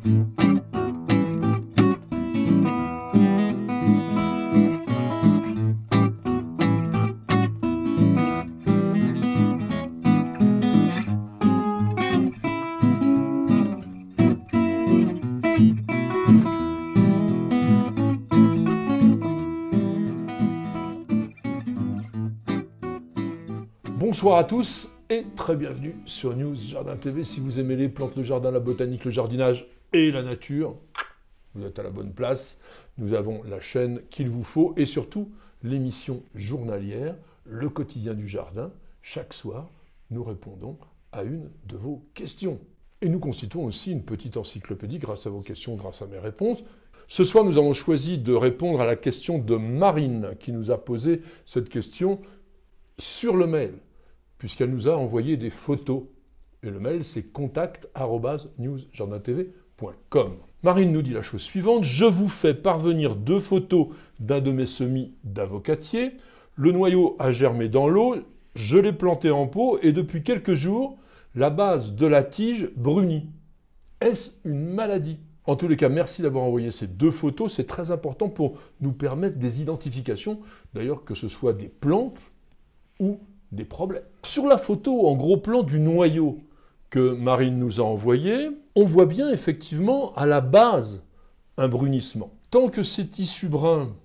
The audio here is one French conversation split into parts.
Bonsoir à tous et très bienvenue sur News Jardin TV. Si vous aimez les plantes, le jardin, la botanique, le jardinage et la nature, vous êtes à la bonne place. Nous avons la chaîne qu'il vous faut et surtout l'émission journalière, le quotidien du jardin. Chaque soir, nous répondons à une de vos questions. Et nous constituons aussi une petite encyclopédie grâce à vos questions, grâce à mes réponses. Ce soir, nous avons choisi de répondre à la question de Marine qui nous a posé cette question sur le mail, puisqu'elle nous a envoyé des photos. Et le mail, c'est contact@newsjardintv.com. Marine nous dit la chose suivante. Je vous fais parvenir 2 photos d'un de mes semis d'avocatier. Le noyau a germé dans l'eau, je l'ai planté en pot et depuis quelques jours, la base de la tige brunit. Est-ce une maladie ? En tous les cas, merci d'avoir envoyé ces 2 photos. C'est très important pour nous permettre des identifications, d'ailleurs que ce soit des plantes ou des problèmes. Sur la photo en gros plan du noyau que Marine nous a envoyé, on voit bien effectivement à la base un brunissement. Tant que ces tissus bruns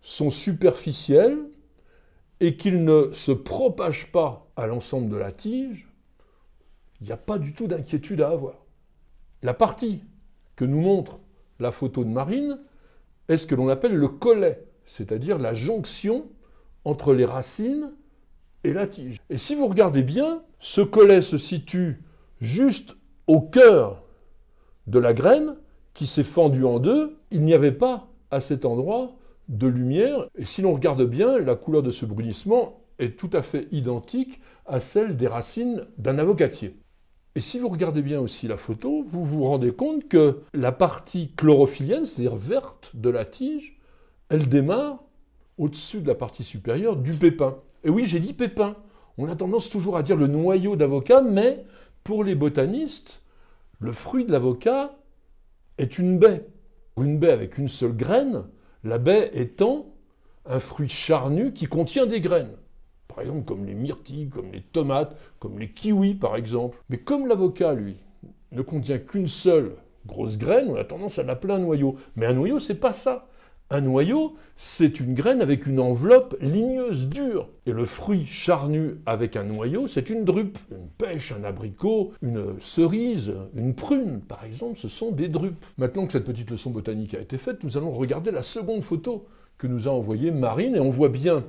sont superficiels et qu'ils ne se propagent pas à l'ensemble de la tige, il n'y a pas du tout d'inquiétude à avoir. La partie que nous montre la photo de Marine est ce que l'on appelle le collet, c'est-à-dire la jonction entre les racines et la tige. Et si vous regardez bien, ce collet se situe juste au cœur de la graine qui s'est fendue en deux. Il n'y avait pas à cet endroit de lumière. Et si l'on regarde bien, la couleur de ce brunissement est tout à fait identique à celle des racines d'un avocatier. Et si vous regardez bien aussi la photo, vous vous rendez compte que la partie chlorophyllienne, c'est-à-dire verte de la tige, elle démarre au-dessus de la partie supérieure du pépin. Et oui, j'ai dit pépin. On a tendance toujours à dire le noyau d'avocat, mais pour les botanistes, le fruit de l'avocat est une baie. Une baie avec une seule graine, la baie étant un fruit charnu qui contient des graines. Par exemple, comme les myrtilles, comme les tomates, comme les kiwis, par exemple. Mais comme l'avocat, lui, ne contient qu'une seule grosse graine, on a tendance à l'appeler un noyau. Mais un noyau, c'est pas ça. Un noyau, c'est une graine avec une enveloppe ligneuse dure. Et le fruit charnu avec un noyau, c'est une drupe. Une pêche, un abricot, une cerise, une prune, par exemple, ce sont des drupes. Maintenant que cette petite leçon botanique a été faite, nous allons regarder la seconde photo que nous a envoyée Marine. Et on voit bien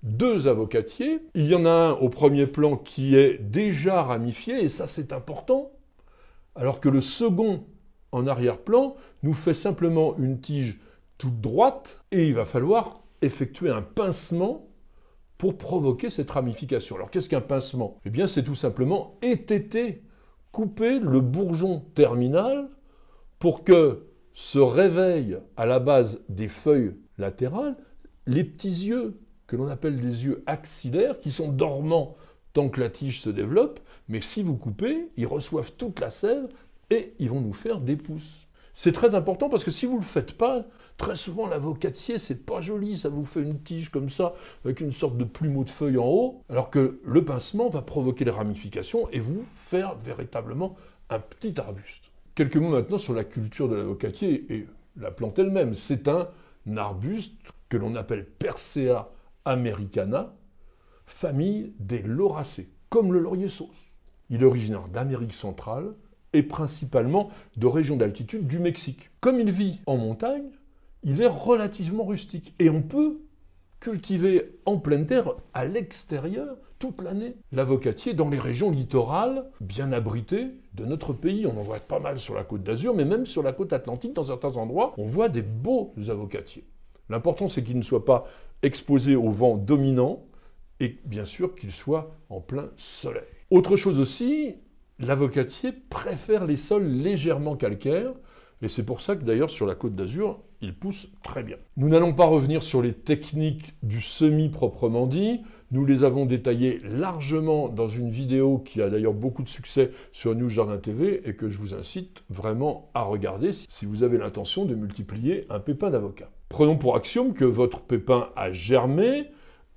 2 avocatiers. Il y en a un au premier plan qui est déjà ramifié, et ça c'est important. Alors que le second, en arrière-plan, nous fait simplement une tige toute droite, et il va falloir effectuer un pincement pour provoquer cette ramification. Alors qu'est-ce qu'un pincement ? Eh bien c'est tout simplement étêter, couper le bourgeon terminal pour que se réveillent à la base des feuilles latérales les petits yeux que l'on appelle des yeux axillaires, qui sont dormants tant que la tige se développe, mais si vous coupez, ils reçoivent toute la sève et ils vont nous faire des pousses. C'est très important parce que si vous ne le faites pas, très souvent l'avocatier, c'est pas joli, ça vous fait une tige comme ça, avec une sorte de plumeau de feuilles en haut, alors que le pincement va provoquer les ramifications et vous faire véritablement un petit arbuste. Quelques mots maintenant sur la culture de l'avocatier et la plante elle-même. C'est un arbuste que l'on appelle Persea americana, famille des lauracées, comme le laurier sauce. Il est originaire d'Amérique centrale et principalement de régions d'altitude du Mexique. Comme il vit en montagne, il est relativement rustique et on peut cultiver en pleine terre, à l'extérieur, toute l'année. L'avocatier dans les régions littorales, bien abritées de notre pays. On en voit pas mal sur la côte d'Azur, mais même sur la côte atlantique, dans certains endroits, on voit des beaux avocatiers. L'important, c'est qu'ils ne soient pas exposés au vent dominant et bien sûr qu'ils soient en plein soleil. Autre chose aussi, l'avocatier préfère les sols légèrement calcaires, Et c'est pour ça que d'ailleurs sur la Côte d'Azur, il pousse très bien. Nous n'allons pas revenir sur les techniques du semis proprement dit. Nous les avons détaillées largement dans une vidéo qui a d'ailleurs beaucoup de succès sur News Jardin TV et que je vous incite vraiment à regarder si vous avez l'intention de multiplier un pépin d'avocat. Prenons pour axiome que votre pépin a germé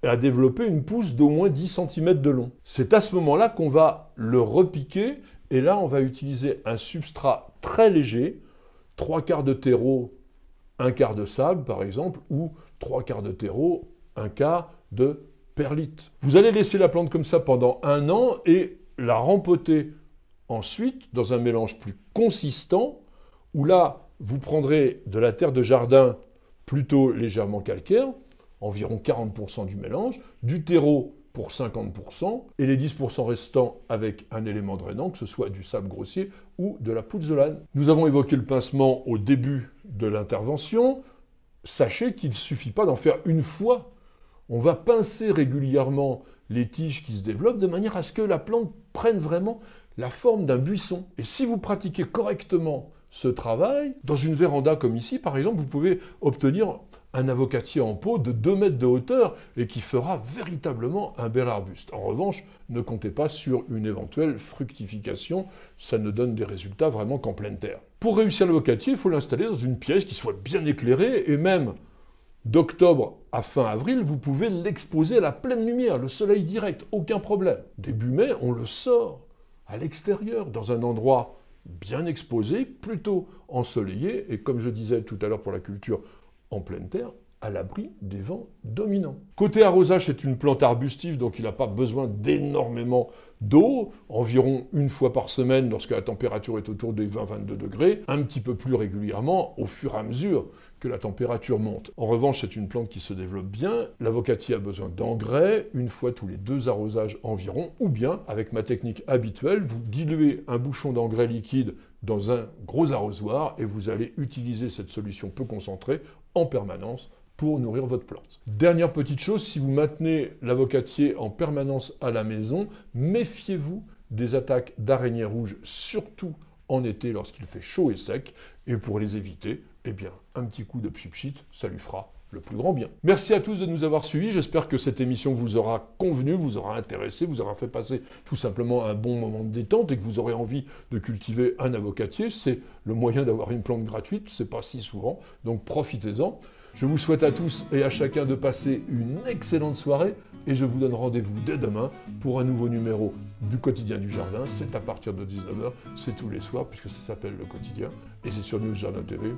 et a développé une pousse d'au moins 10 cm de long. C'est à ce moment-là qu'on va le repiquer et là on va utiliser un substrat très léger, 3/4 de terreau, 1/4 de sable par exemple, ou 3/4 de terreau, 1/4 de perlite. Vous allez laisser la plante comme ça pendant 1 an et la rempoter ensuite dans un mélange plus consistant où là, vous prendrez de la terre de jardin plutôt légèrement calcaire, environ 40% du mélange, du terreau pour 50% et les 10% restants avec un élément drainant, que ce soit du sable grossier ou de la pouzzolane. Nous avons évoqué le pincement au début de l'intervention. Sachez qu'il ne suffit pas d'en faire une fois. On va pincer régulièrement les tiges qui se développent de manière à ce que la plante prenne vraiment la forme d'un buisson. Et si vous pratiquez correctement ce travail, dans une véranda comme ici, par exemple, vous pouvez obtenir un avocatier en pot de 2 mètres de hauteur et qui fera véritablement un bel arbuste. En revanche, ne comptez pas sur une éventuelle fructification, ça ne donne des résultats vraiment qu'en pleine terre. Pour réussir l'avocatier, il faut l'installer dans une pièce qui soit bien éclairée et même d'octobre à fin avril, vous pouvez l'exposer à la pleine lumière, le soleil direct, aucun problème. Début mai, on le sort à l'extérieur, dans un endroit bien exposé, plutôt ensoleillé, et comme je disais tout à l'heure pour la culture en pleine terre, à l'abri des vents dominants. Côté arrosage, c'est une plante arbustive, donc il n'a pas besoin d'énormément d'eau, environ 1 fois par semaine lorsque la température est autour des 20-22 degrés, un petit peu plus régulièrement au fur et à mesure que la température monte. En revanche, c'est une plante qui se développe bien, l'avocatier a besoin d'engrais 1 fois tous les 2 arrosages environ, ou bien, avec ma technique habituelle, vous diluez un bouchon d'engrais liquide dans un gros arrosoir et vous allez utiliser cette solution peu concentrée en permanence pour nourrir votre plante. Dernière petite chose, si vous maintenez l'avocatier en permanence à la maison, méfiez-vous des attaques d'araignées rouges, surtout en été lorsqu'il fait chaud et sec. Et pour les éviter, eh bien, un petit coup de pchit-pchit, ça lui fera le plus grand bien. Merci à tous de nous avoir suivis. J'espère que cette émission vous aura convenu, vous aura intéressé, vous aura fait passer tout simplement un bon moment de détente et que vous aurez envie de cultiver un avocatier. C'est le moyen d'avoir une plante gratuite, c'est pas si souvent, donc profitez-en. Je vous souhaite à tous et à chacun de passer une excellente soirée et je vous donne rendez-vous dès demain pour un nouveau numéro du Quotidien du Jardin. C'est à partir de 19h, c'est tous les soirs puisque ça s'appelle Le Quotidien et c'est sur News Jardin TV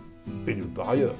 et nulle part ailleurs.